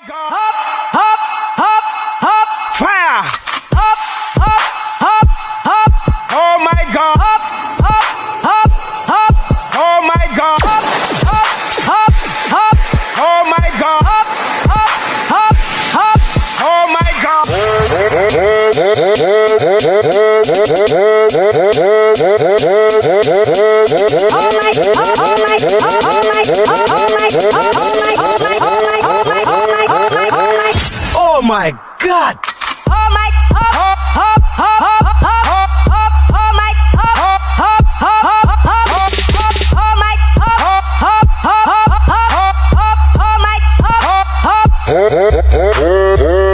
God. Hop, hop, hop, hop. Fire. Hop, hop, hop, hop. Oh my God. Hop, hop, hop, hop. Oh my God. Hop, hop, hop, hop. Oh my God. Hop, hop, hop, hop. Oh my God. Oh my God! Oh my hop hop hop hop hop hop hop oh my hop hop hop hop hop oh my hop hop hop hop hop oh my hop hop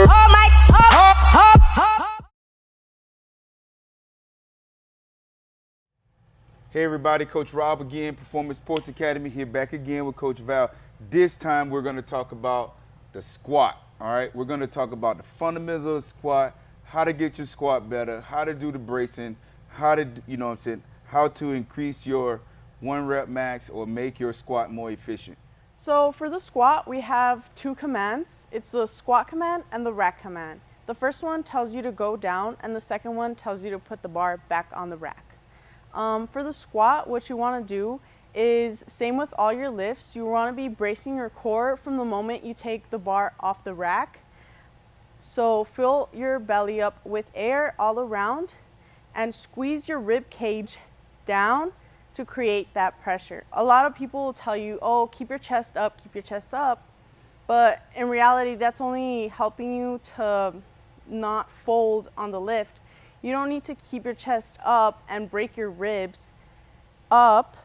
oh my hop hop hop. Hey everybody, Coach Rob again, Performance Sports Academy here back again with Coach Val. This time we're going to talk about the squat. All right, we're going to talk about the fundamentals of the squat, how to get your squat better, how to do the bracing, how to, how to increase your 1 rep max or make your squat more efficient. So for the squat, we have 2 commands. It's the squat command and the rack command. The first one tells you to go down and the second one tells you to put the bar back on the rack. For the squat, what you want to do is same with all your lifts. You want to be bracing your core from the moment you take the bar off the rack. So fill your belly up with air all around and squeeze your rib cage down to create that pressure. A lot of people will tell you, oh, keep your chest up, keep your chest up. But in reality, that's only helping you to not fold on the lift. You don't need to keep your chest up and break your ribs up.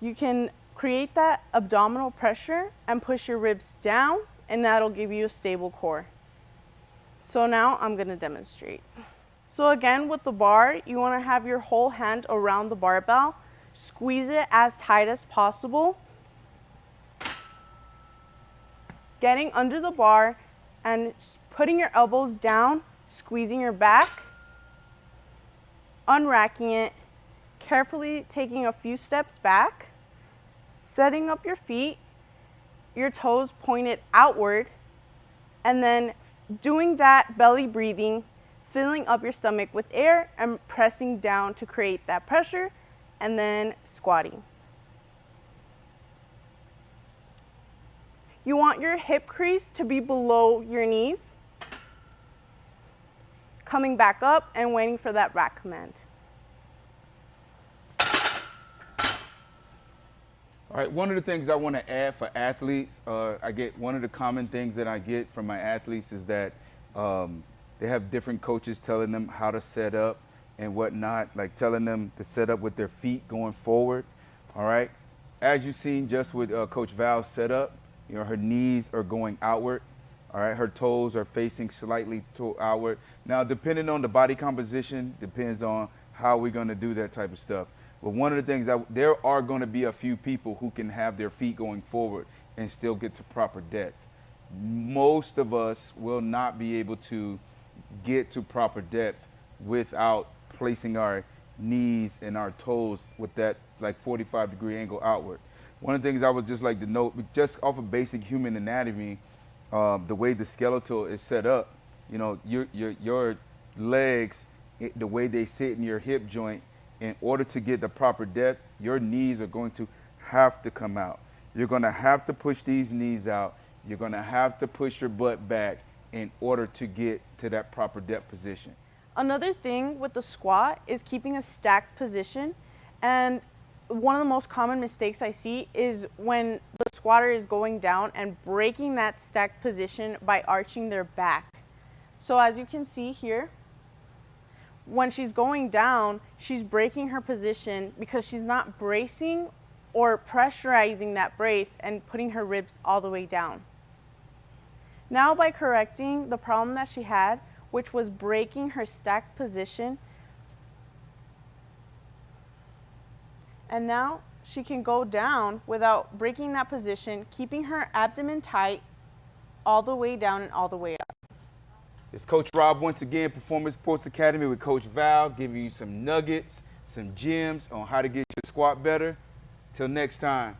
You can create that abdominal pressure and push your ribs down, and that'll give you a stable core. So now I'm going to demonstrate. So again, with the bar, you want to have your whole hand around the barbell. Squeeze it as tight as possible. Getting under the bar and putting your elbows down, squeezing your back, unracking it, carefully taking a few steps back, setting up your feet, your toes pointed outward, and then doing that belly breathing, filling up your stomach with air and pressing down to create that pressure, and then squatting. You want your hip crease to be below your knees, coming back up and waiting for that rack command. All right, one of the things I want to add for athletes, one of the common things that I get from my athletes is that they have different coaches telling them how to set up and whatnot, like telling them to set up with their feet going forward. All right, as you've seen just with Coach Val's setup, her knees are going outward. All right, her toes are facing slightly outward. Now, depending on the body composition, depends on how we're going to do that type of stuff. But one of the things there are going to be a few people who can have their feet going forward and still get to proper depth. Most of us will not be able to get to proper depth without placing our knees and our toes with that like 45-degree angle outward. One of the things I would just like to note, just off of basic human anatomy, the way the skeletal is set up, your legs, the way they sit in your hip joint, in order to get the proper depth, your knees are going to have to come out. You're going to have to push these knees out. You're going to have to push your butt back in order to get to that proper depth position. Another thing with the squat is keeping a stacked position. And one of the most common mistakes I see is when the squatter is going down and breaking that stacked position by arching their back. So as you can see here, when she's going down, she's breaking her position because she's not bracing or pressurizing that brace and putting her ribs all the way down. Now by correcting the problem that she had, which was breaking her stacked position, and now she can go down without breaking that position, keeping her abdomen tight all the way down and all the way up. It's Coach Rob once again, Performance Sports Academy with Coach Val, giving you some nuggets, some gems on how to get your squat better. Till next time.